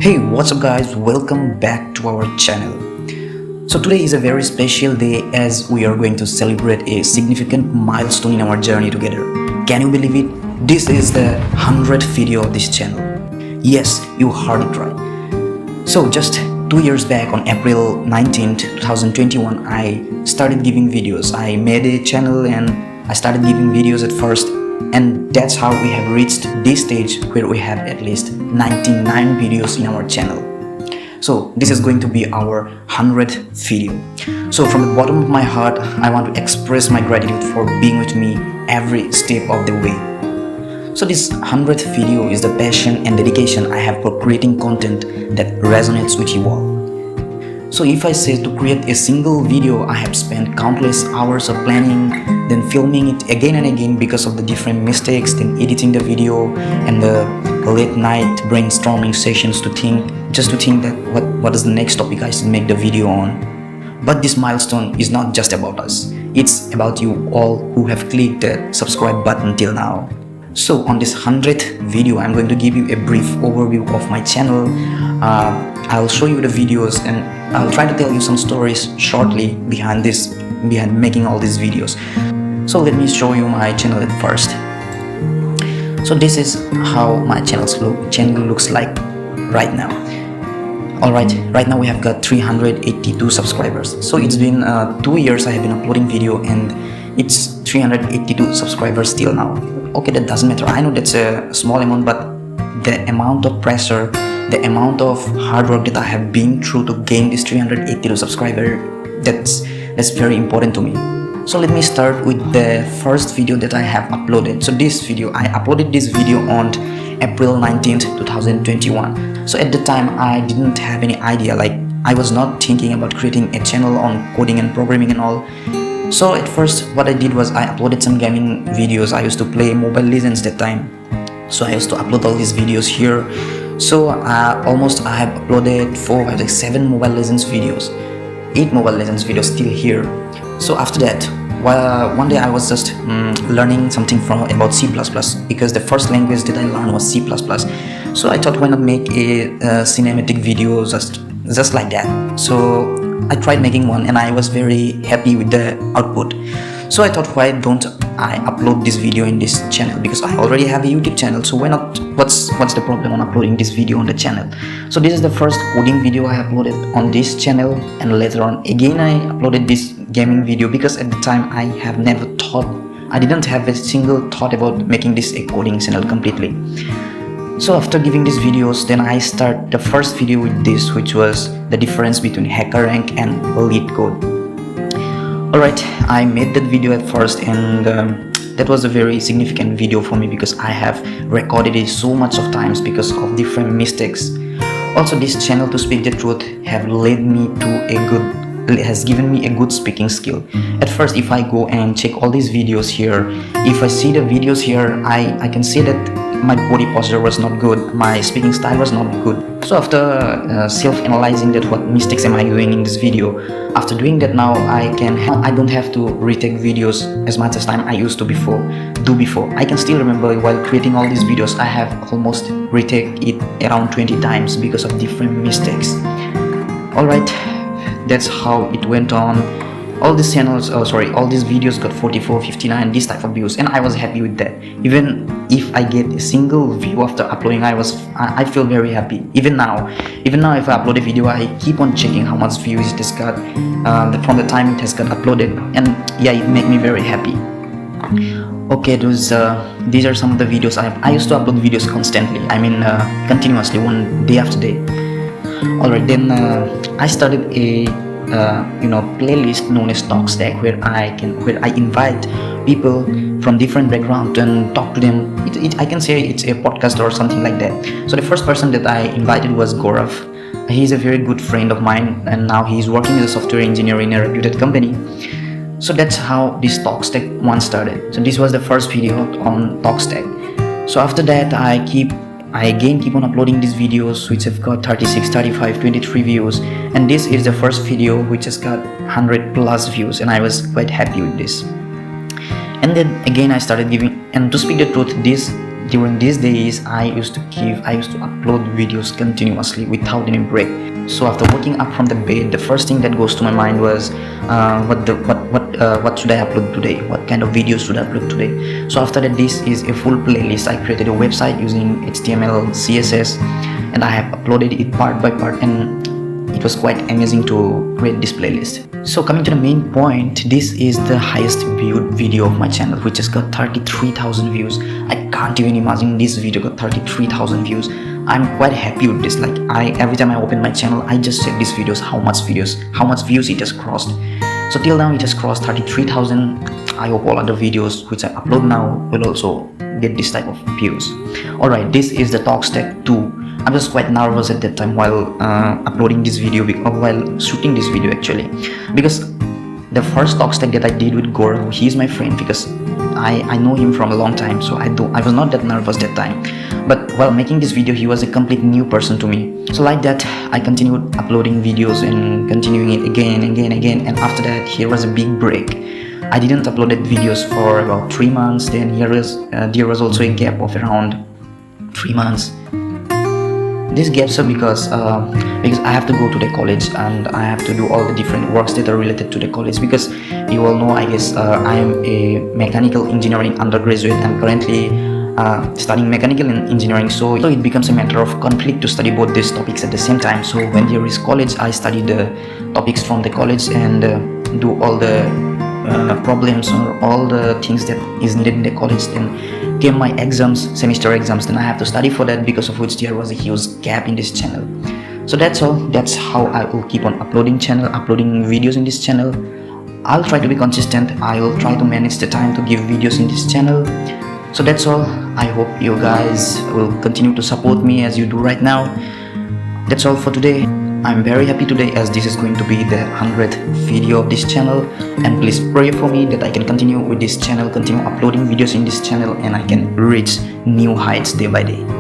Hey, what's up guys? Welcome back to our channel. So today is a very special day as we are going to celebrate a significant milestone in our journey together. Can you believe it? This is the 100th video of this channel. Yes, you heard it right. So just 2 years back on April 19th, 2021, I started giving videos. I made a channel and I started giving videos at first, and that's how we have reached this stage where we have at least 99 videos in our channel. So this is going to be our 100th video. So from the bottom of my heart, I want to express my gratitude for being with me every step of the way. So this 100th video is the passion and dedication I have for creating content that resonates with you all. So if I say to create a single video, I have spent countless hours of planning, then filming it again and again because of the different mistakes, then editing the video and the late night brainstorming sessions to think that what is the next topic I should make the video on. But this milestone is not just about us. It's about you all who have clicked the subscribe button till now. So on this 100th video, I'm going to give you a brief overview of my channel. I'll show you the videos and I'll try to tell you some stories shortly behind making all these videos. So let me show you my channel at first. So this is how my channel looks like right now. Alright, right now we have got 382 subscribers. So it's been 2 years I have been uploading video and it's 382 subscribers till now. Okay, that doesn't matter. I know that's a small amount, but the amount of pressure, the amount of hard work that I have been through to gain this 382 subscriber, that's very important to me. So let me start with the first video that I have uploaded. So I uploaded this video on April 19th, 2021. So at the time I didn't have any idea, like I was not thinking about creating a channel on coding and programming and all. So at first what I did was I uploaded some gaming videos. I used to play Mobile Legends that time. So I used to upload all these videos here. So I have uploaded 7 Mobile Legends videos, 8 Mobile Legends videos still here. So after that, one day I was just learning something about C++ because the first language that I learned was C++. So I thought, why not make a cinematic video just like that. So I tried making one and I was very happy with the output. So I thought, why don't I upload this video in this channel, because I already have a YouTube channel, so why not, what's the problem on uploading this video on the channel. So this is the first coding video I uploaded on this channel, and later on again I uploaded this gaming video because at the time I didn't have a single thought about making this a coding channel completely. So after giving these videos, then I start the first video with this, which was the difference between HackerRank and LeetCode. Alright, I made that video at first, and that was a very significant video for me because I have recorded it so much of times because of different mistakes. Also, this channel, to speak the truth, has given me a good speaking skill. At first, if I go and check all these videos here, if I see the videos here, I can see that my body posture was not good, my speaking style was not good. So after self-analyzing that what mistakes am I doing in this video, after doing that now I don't have to retake videos as much as time I used to before. I can still remember while creating all these videos, I have almost retake it around 20 times because of different mistakes. Alright, that's how it went on. All these videos got 44, 59, this type of views, and I was happy with that. Even if I get a single view after uploading, I feel very happy. Even now if I upload a video, I keep on checking how much views it has got from the time it has got uploaded, and yeah, it makes me very happy. Okay, these are some of the videos I used to upload videos constantly, continuously, one day after day. Alright, then I started a playlist known as Talkstack, where I invite people from different backgrounds and talk to them. I can say it's a podcast or something like that. So the first person that I invited was Gaurav. He's a very good friend of mine, and now he's working as a software engineer in a reputed company. So that's how this Talkstack one started. So this was the first video on Talkstack. So after that, I again keep on uploading these videos, which have got 36, 35, 23 views, and this is the first video which has got 100 plus views, and I was quite happy with this. And then again I started giving, and to speak the truth, during these days I used to upload videos continuously without any break. So after waking up from the bed, the first thing that goes to my mind was what should I upload today, what kind of videos should I upload today. So after that, this is a full playlist. I created a website using HTML, CSS, and I have uploaded it part by part, and it was quite amazing to create this playlist. So coming to the main point, this is the highest viewed video of my channel, which has got 33,000 views. I can't even imagine this video got 33,000 views. I'm quite happy with this. Like, every time I open my channel, I just check these videos, how much views it has crossed. So till now it has crossed 33,000. I hope all other videos which I upload now will also get this type of views. Alright, this is the Talkstack 2. I was quite nervous at that time while uploading this video, while shooting this video actually, because the first Talkstack that I did with Gaurav, he is my friend, because I know him from a long time, so I was not that nervous that time. But while making this video, he was a complete new person to me. So like that, I continued uploading videos and continuing it again and again, and after that here was a big break. I didn't upload videos for about 3 months. Then there was also a gap of around 3 months. This gaps are because I have to go to the college and I have to do all the different works that are related to the college, because you all know, I guess, I am a mechanical engineering undergraduate. I'm currently studying mechanical engineering, so it becomes a matter of conflict to study both these topics at the same time. So when there is college, I study the topics from the college and do all the problems or all the things that is needed in the college. Then came my exams, semester exams, then I have to study for that, because of which there was a huge gap in this channel. So that's all. That's how I will keep on uploading videos in this channel. I'll try to be consistent. I will try to manage the time to give videos in this channel. So that's all. I hope you guys will continue to support me as you do right now. That's all for today. I'm very happy today, as this is going to be the 100th video of this channel, and please pray for me that I can continue with this channel, continue uploading videos in this channel, and I can reach new heights day by day.